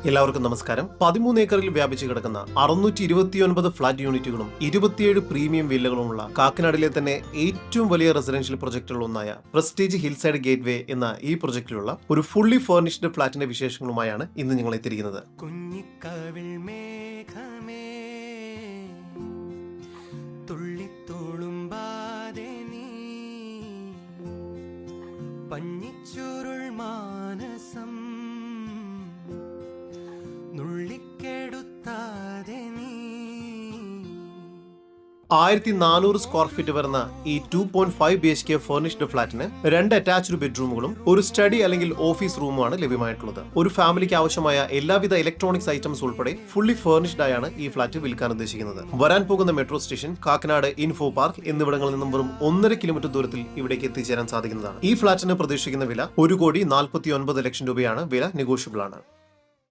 എല്ലാവർക്കും നമസ്കാരം. 13 ഏക്കറിൽ വ്യാപിച്ചു കിടക്കുന്ന 629 ഫ്ളാറ്റ് യൂണിറ്റുകളും 27 പ്രീമിയം വില്ലകളുമുള്ള കാക്കനാടിലെ തന്നെ ഏറ്റവും വലിയ റെസിഡൻഷ്യൽ പ്രൊജക്ടുകളിലൊന്നായ പ്രസ്റ്റീജ് ഹിൽസൈഡ് ഗേറ്റ്വേ എന്ന ഈ പ്രൊജക്ടിലുള്ള ഒരു ഫുള്ളി ഫർണിഷ്ഡ് ഫ്ളാറ്റിന്റെ വിശേഷങ്ങളുമായാണ് ഇന്ന് ഞങ്ങൾ എത്തിയിരിക്കുന്നത്. പഞ്ഞിച്ചുരുൾ മാനസം നുള്ളിക്കെടുത്താതെ നീ 1400 സ്ക്വയർ ഫീറ്റ് വരുന്ന ഈ 2.5 BHK ഫർണിഷ്ഡ് ഫ്ളാറ്റിന് 2 അറ്റാച്ച്ഡ് ബെഡ്റൂമുകളും ഒരു സ്റ്റഡി അല്ലെങ്കിൽ ഓഫീസ് റൂമുമാണ് ലഭ്യമായിട്ടുള്ളത്. ഒരു ഫാമിലിക്ക് ആവശ്യമായ എല്ലാവിധ ഇലക്ട്രോണിക്സ് ഐറ്റംസ് ഉൾപ്പെടെ ഫുള്ളി ഫർണിഷ്ഡ് ആയാണ് ഈ ഫ്ളാറ്റ് വിൽക്കാൻ ഉദ്ദേശിക്കുന്നത്. വരാൻ പോകുന്ന metro station, Kakkanad info park എന്നിവിടങ്ങളിൽ നിന്നും വെറും 1.5 കിലോമീറ്റർ ദൂരത്തിൽ ഇവിടേക്ക് എത്തിച്ചേരാൻ സാധിക്കുന്നതാണ്. ഈ ഫ്ളാറ്റിന് പ്രതീക്ഷിക്കുന്ന വില 1,49,00,000 രൂപയാണ്. വില നെഗോഷ്യബിൾ ആണ്.